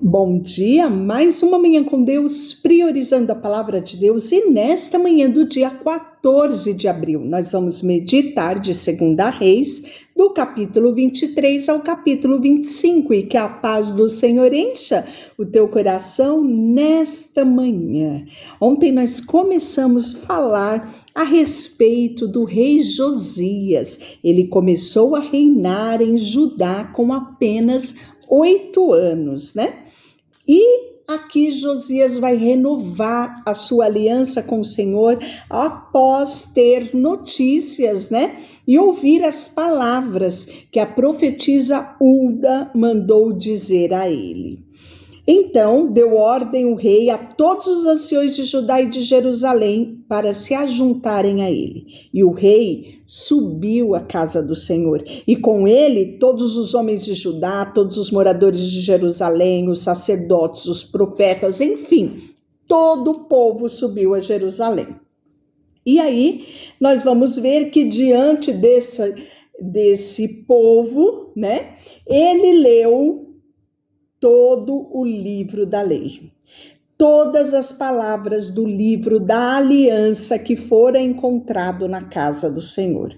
Bom dia, mais uma manhã com Deus, priorizando a palavra de Deus, e nesta manhã do dia 14 de abril, nós vamos meditar de 2 Reis, do capítulo 23 ao capítulo 25, e que a paz do Senhor encha o teu coração nesta manhã. Ontem nós começamos a falar a respeito do rei Josias. Ele começou a reinar em Judá com apenas 8 anos, né? E aqui Josias vai renovar a sua aliança com o Senhor após ter notícias, né? E ouvir as palavras que a profetisa Hulda mandou dizer a ele. Então deu ordem o rei a todos os anciões de Judá e de Jerusalém para se ajuntarem a ele. E o rei subiu à casa do Senhor, e com ele todos os homens de Judá, todos os moradores de Jerusalém, os sacerdotes, os profetas, enfim, todo o povo subiu a Jerusalém. E aí nós vamos ver que diante desse povo, né, ele leu todo o livro da lei, todas as palavras do livro da aliança que fora encontrado na casa do Senhor.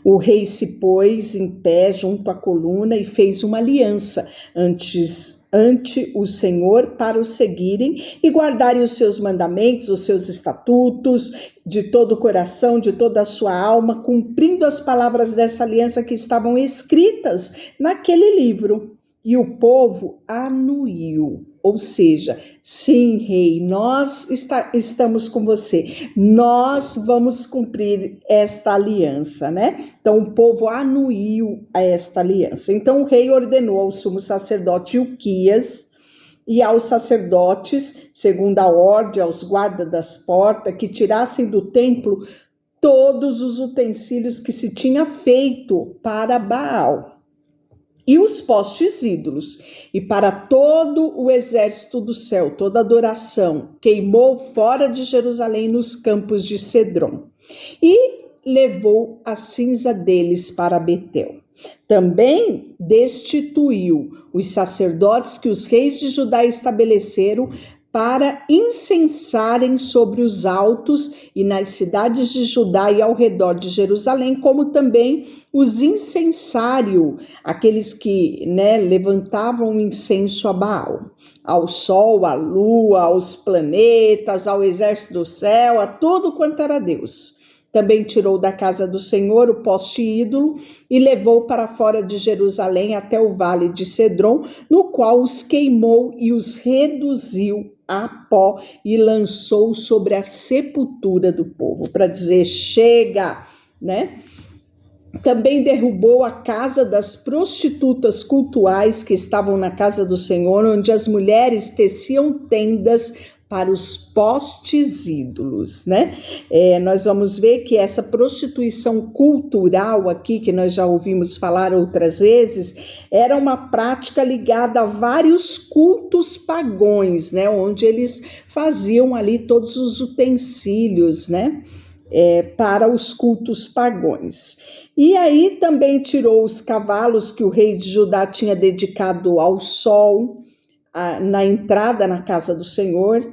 O rei se pôs em pé junto à coluna e fez uma aliança ante o Senhor para o seguirem e guardarem os seus mandamentos, os seus estatutos, de todo o coração, de toda a sua alma, cumprindo as palavras dessa aliança que estavam escritas naquele livro. E o povo anuiu, ou seja, sim, rei, nós estamos com você, nós vamos cumprir esta aliança, né? Então o povo anuiu a esta aliança. Então o rei ordenou ao sumo sacerdote Ilquias e aos sacerdotes, segundo a ordem, aos guardas das portas, que tirassem do templo todos os utensílios que se tinha feito para Baal e os postes ídolos, e para todo o exército do céu, toda adoração, queimou fora de Jerusalém nos campos de Cedron, e levou a cinza deles para Betel. Também destituiu os sacerdotes que os reis de Judá estabeleceram para incensarem sobre os altos e nas cidades de Judá e ao redor de Jerusalém, como também os incensários, aqueles que, levantavam incenso a Baal, ao sol, à lua, aos planetas, ao exército do céu, a tudo quanto era Deus. Também tirou da casa do Senhor o poste ídolo e levou para fora de Jerusalém até o vale de Cedron, no qual os queimou e os reduziu a pó e lançou sobre a sepultura do povo, para dizer, chega, né? Também derrubou a casa das prostitutas cultuais que estavam na casa do Senhor, onde as mulheres teciam tendas para os postes ídolos, né? Nós vamos ver que essa prostituição cultural aqui, que nós já ouvimos falar outras vezes, era uma prática ligada a vários cultos pagãos, né? Onde eles faziam ali todos os utensílios, né? Para os cultos pagãos. E aí também tirou os cavalos que o rei de Judá tinha dedicado ao sol, na entrada na casa do Senhor,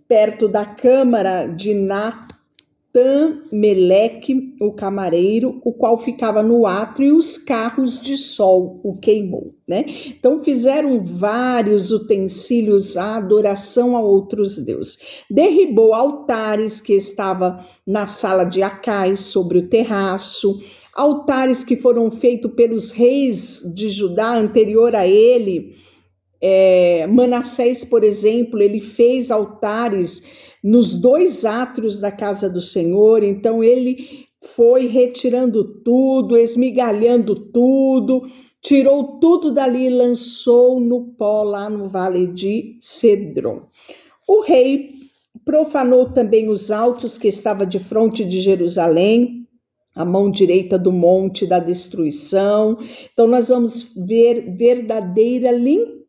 perto da câmara de Natã-Meleque, o camareiro, o qual ficava no átrio, e os carros de sol o queimou, né? Então fizeram vários utensílios à adoração a outros deuses. Derribou altares que estavam na sala de Acais, sobre o terraço, altares que foram feitos pelos reis de Judá anterior a ele. Manassés, por exemplo, ele fez altares nos 2 átrios da casa do Senhor, então ele foi retirando tudo, esmigalhando tudo, tirou tudo dali e lançou no pó lá no vale de Cedron. O rei profanou também os altos que estavam de frente de Jerusalém, a mão direita do monte da destruição. Então nós vamos ver verdadeira limpeza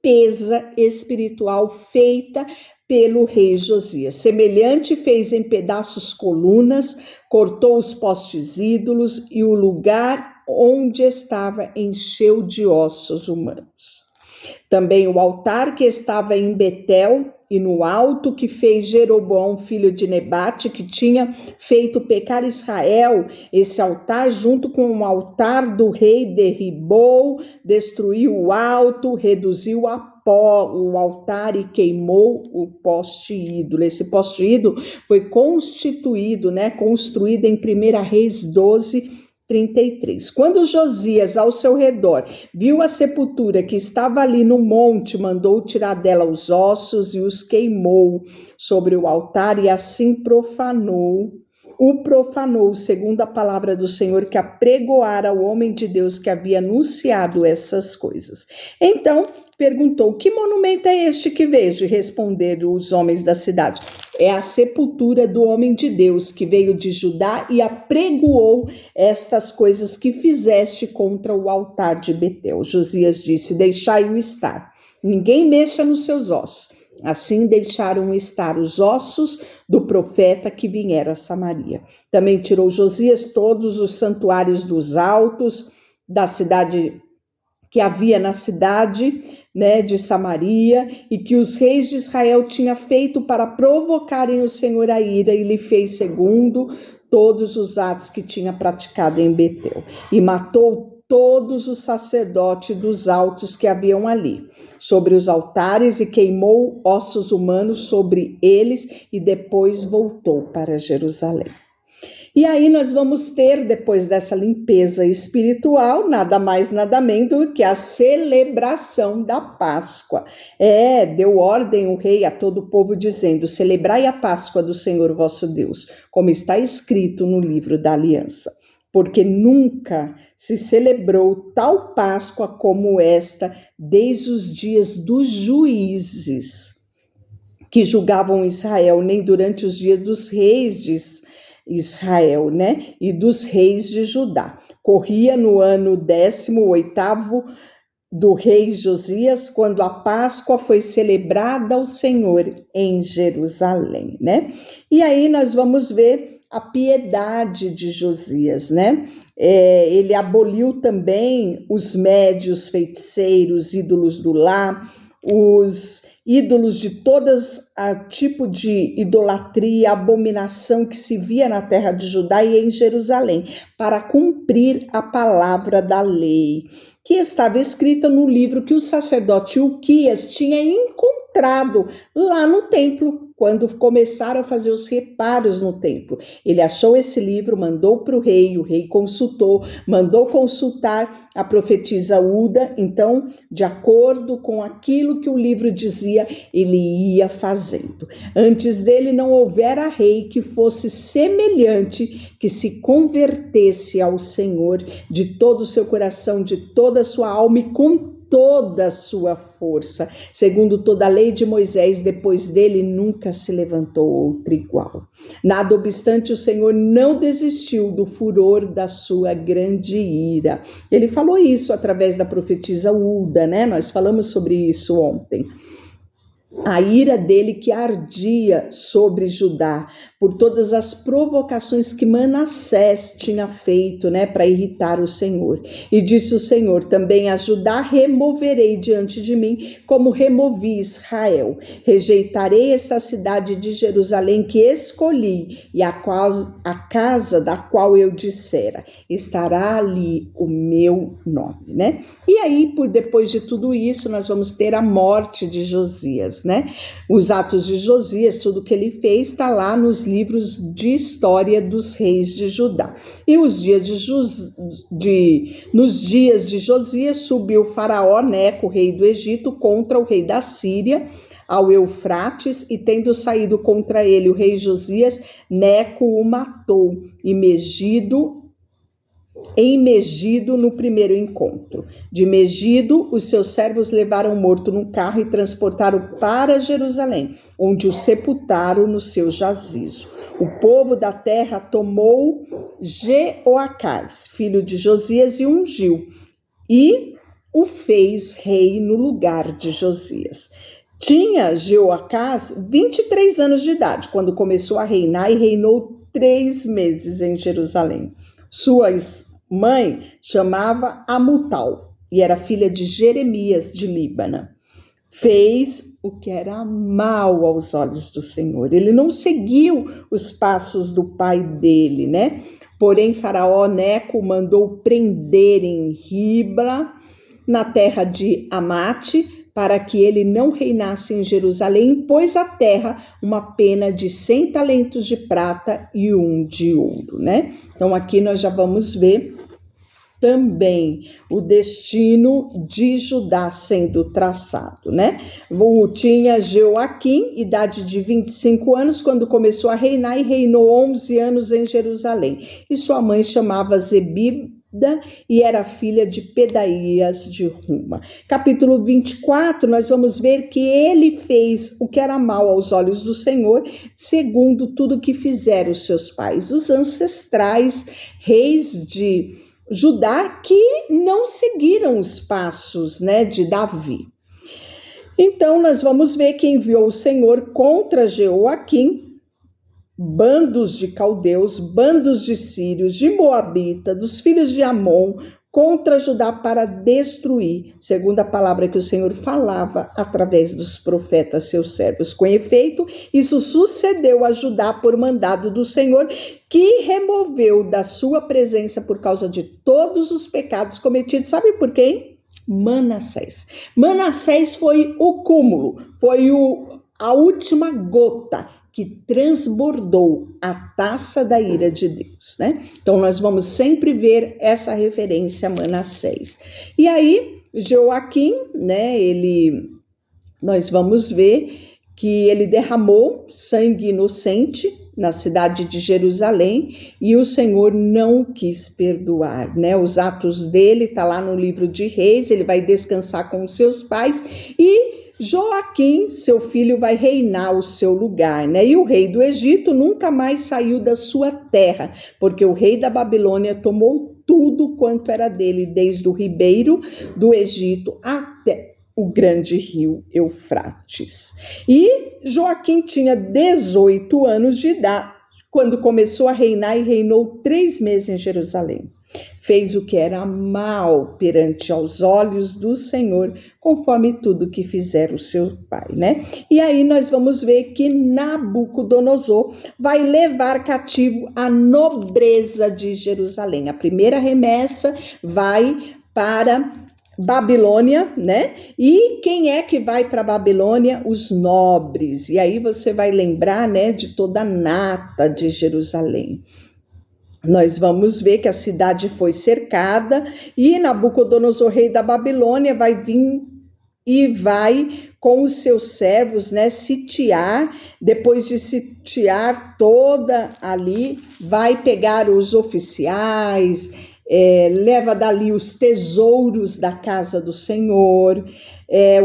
espiritual feita pelo rei Josias. Semelhante fez em pedaços colunas, cortou os postes ídolos e o lugar onde estava encheu de ossos humanos. Também o altar que estava em Betel e no alto que fez Jeroboão, filho de Nebate, que tinha feito pecar Israel, esse altar junto com o altar do rei derribou, destruiu o alto, reduziu a pó o altar e queimou o poste ídolo. Esse poste ídolo foi construído em 1 Reis 12:33. Quando Josias, ao seu redor, viu a sepultura que estava ali no monte, mandou tirar dela os ossos e os queimou sobre o altar, e assim profanou, segundo a palavra do Senhor, que apregoara o homem de Deus que havia anunciado essas coisas. Então perguntou: que monumento é este que vejo? E responderam os homens da cidade: é a sepultura do homem de Deus que veio de Judá e apregoou estas coisas que fizeste contra o altar de Betel. Josias disse: deixai-o estar, ninguém mexa nos seus ossos. Assim deixaram estar os ossos do profeta que viera a Samaria. Também tirou Josias todos os santuários dos altos da cidade que havia na cidade de Samaria, e que os reis de Israel tinham feito para provocarem o Senhor a ira, e lhe fez segundo todos os atos que tinha praticado em Betel. E matou todos os sacerdotes dos altos que haviam ali, sobre os altares, e queimou ossos humanos sobre eles, e depois voltou para Jerusalém. E aí nós vamos ter, depois dessa limpeza espiritual, nada mais, nada menos do que a celebração da Páscoa. Deu ordem o rei a todo o povo, dizendo: celebrai a Páscoa do Senhor vosso Deus, como está escrito no livro da aliança. Porque nunca se celebrou tal Páscoa como esta, desde os dias dos juízes que julgavam Israel, nem durante os dias dos reis de Israel, e dos reis de Judá. Corria no ano 18º do rei Josias, quando a Páscoa foi celebrada ao Senhor em Jerusalém, E aí nós vamos ver a piedade de Josias, Ele aboliu também os médios, feiticeiros, ídolos do lar, os ídolos de todas tipo de idolatria, abominação que se via na terra de Judá e em Jerusalém, para cumprir a palavra da lei, que estava escrita no livro que o sacerdote Ilquias tinha encontrado lá no templo, quando começaram a fazer os reparos no templo. Ele achou esse livro, mandou para o rei consultou, mandou consultar a profetisa Uda. Então, de acordo com aquilo que o livro dizia, ele ia fazendo. Antes dele não houvera rei que fosse semelhante, que se convertesse ao Senhor de todo o seu coração, de toda a sua alma e com toda a sua força. Segundo toda a lei de Moisés, depois dele nunca se levantou outro igual. Nada obstante, o Senhor não desistiu do furor da sua grande ira. Ele falou isso através da profetisa Uda, Nós falamos sobre isso ontem. A ira dele que ardia sobre Judá, por todas as provocações que Manassés tinha feito, para irritar o Senhor. E disse o Senhor: também a Judá removerei diante de mim, como removi Israel. Rejeitarei esta cidade de Jerusalém que escolhi, e a casa da qual eu dissera: estará ali o meu nome, E aí, depois de tudo isso, nós vamos ter a morte de Josias, Os atos de Josias, tudo que ele fez, está lá nos livros de história dos reis de Judá. E nos dias de Josias, subiu Faraó, Neco, rei do Egito, contra o rei da Síria, ao Eufrates, e tendo saído contra ele o rei Josias, Neco o matou, em Megido no primeiro encontro. De Megido, os seus servos levaram morto num carro e transportaram para Jerusalém, onde o sepultaram no seu jazizo. O povo da terra tomou Jeoacás, filho de Josias, e ungiu, e o fez rei no lugar de Josias. Tinha Jeoacás 23 anos de idade, quando começou a reinar, e reinou 3 meses em Jerusalém. Sua mãe chamava Amutal. e era filha de Jeremias de Líbana. Fez o que era mal aos olhos do Senhor. Ele não seguiu os passos do pai dele, né? Porém, Faraó Neco mandou prender em Ribla, na terra de Amate, para que ele não reinasse em Jerusalém, e pôs à terra uma pena de 100 talentos de prata e 1 de ouro, né? Então, aqui nós já vamos ver também o destino de Judá sendo traçado, né? Tinha Jeoaquim, idade de 25 anos, quando começou a reinar, e reinou 11 anos em Jerusalém. E sua mãe chamava Zebida e era filha de Pedaías de Ruma. Capítulo 24, nós vamos ver que ele fez o que era mal aos olhos do Senhor, segundo tudo que fizeram os seus pais, os ancestrais reis de Judá, que não seguiram os passos, né, de Davi. Então, nós vamos ver que enviou o Senhor contra Jeoaquim bandos de caldeus, bandos de sírios, de Moabita, dos filhos de Amon, contra Judá para destruir, segundo a palavra que o Senhor falava através dos profetas, seus servos. Com efeito, isso sucedeu a Judá por mandado do Senhor, que removeu da sua presença por causa de todos os pecados cometidos. Sabe por quem? Manassés. Manassés foi o cúmulo, foi a última gota que transbordou a taça da ira de Deus, né? Então, nós vamos sempre ver essa referência a Manassés. E aí, Jeoaquim, né, nós vamos ver que ele derramou sangue inocente na cidade de Jerusalém, e o Senhor não quis perdoar, né? Os atos dele tá lá no livro de Reis, ele vai descansar com os seus pais, e Joaquim, seu filho, vai reinar o seu lugar, né? E o rei do Egito nunca mais saiu da sua terra, porque o rei da Babilônia tomou tudo quanto era dele, desde o ribeiro do Egito até o grande rio Eufrates. E Joaquim tinha 18 anos de idade quando começou a reinar, e reinou 3 meses em Jerusalém. Fez o que era mal perante aos olhos do Senhor, conforme tudo que fizeram o seu pai, né? E aí nós vamos ver que Nabucodonosor vai levar cativo a nobreza de Jerusalém. A primeira remessa vai para Babilônia, né? E quem é que vai para Babilônia? Os nobres. E aí você vai lembrar, né, de toda a nata de Jerusalém. Nós vamos ver que a cidade foi cercada, e Nabucodonosor, rei da Babilônia, vai vir e vai com os seus servos, né, sitiar. Depois de sitiar toda ali, vai pegar os oficiais, leva dali os tesouros da casa do Senhor,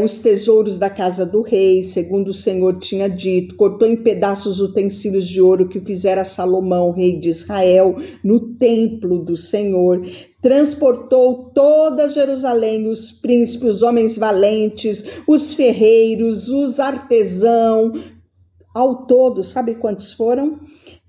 os tesouros da casa do rei, segundo o Senhor tinha dito, cortou em pedaços os utensílios de ouro que fizera Salomão, rei de Israel, no templo do Senhor, transportou toda Jerusalém, os príncipes, os homens valentes, os ferreiros, os artesãos, ao todo, sabe quantos foram?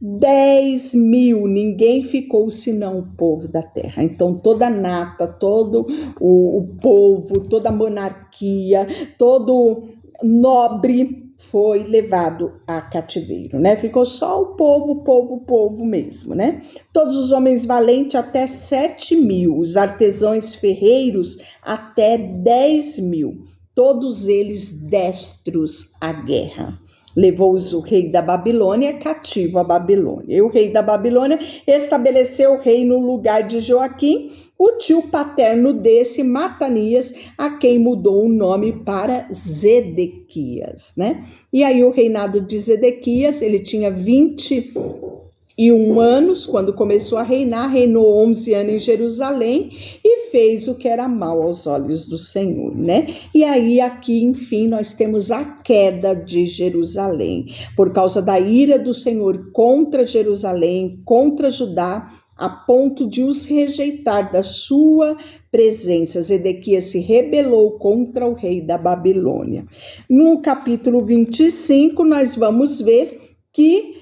10.000, ninguém ficou senão o povo da terra. Então toda a nata, todo o povo, toda a monarquia, todo nobre foi levado a cativeiro, né? Ficou só o povo mesmo, né? Todos os homens valentes até 7.000, os artesãos ferreiros até 10.000, todos eles destros à guerra. Levou-os o rei da Babilônia cativo à Babilônia. E o rei da Babilônia estabeleceu o rei no lugar de Joaquim, o tio paterno desse, Matanias, a quem mudou o nome para Zedequias, né? E aí o reinado de Zedequias, ele tinha 21 anos, quando começou a reinar, reinou 11 anos em Jerusalém e fez o que era mal aos olhos do Senhor, né? E aí aqui, enfim, nós temos a queda de Jerusalém, por causa da ira do Senhor contra Jerusalém, contra Judá, a ponto de os rejeitar da sua presença. Zedequias se rebelou contra o rei da Babilônia. No capítulo 25, nós vamos ver que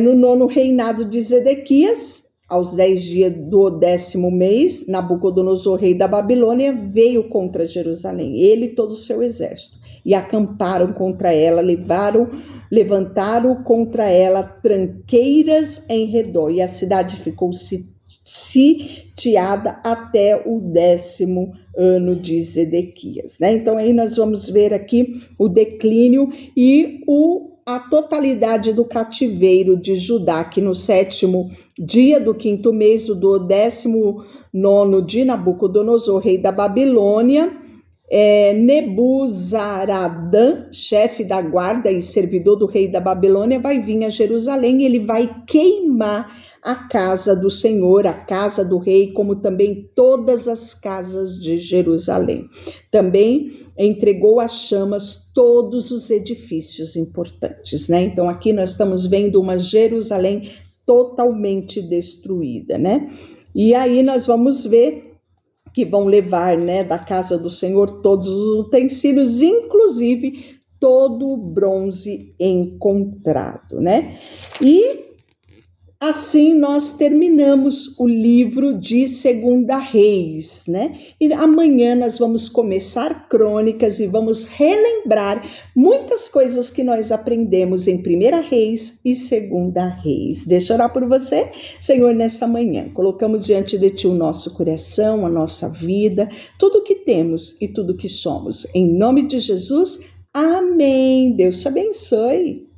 no 9º reinado de Zedequias, Aos 10 dias do 10º mês, Nabucodonosor, rei da Babilônia, veio contra Jerusalém, ele e todo o seu exército, e acamparam contra ela, levantaram contra ela tranqueiras em redor, e a cidade ficou sitiada até o 10º ano de Zedequias, né? Então aí nós vamos ver aqui o declínio e a totalidade do cativeiro de Judá, que no 7º dia do 5º mês do 19º de Nabucodonosor, rei da Babilônia, Nebuzaradã, chefe da guarda e servidor do rei da Babilônia, vai vir a Jerusalém e ele vai queimar a casa do Senhor, a casa do rei, como também todas as casas de Jerusalém. Também entregou às chamas todos os edifícios importantes, né? Então aqui nós estamos vendo uma Jerusalém totalmente destruída, né? E aí nós vamos ver que vão levar, né, da casa do Senhor todos os utensílios, inclusive todo o bronze encontrado, né? E assim nós terminamos o livro de 2 Reis, né? E amanhã nós vamos começar Crônicas e vamos relembrar muitas coisas que nós aprendemos em 1 Reis e 2 Reis. Deixa eu orar por você, Senhor, nesta manhã. Colocamos diante de Ti o nosso coração, a nossa vida, tudo o que temos e tudo o que somos. Em nome de Jesus, amém. Deus te abençoe.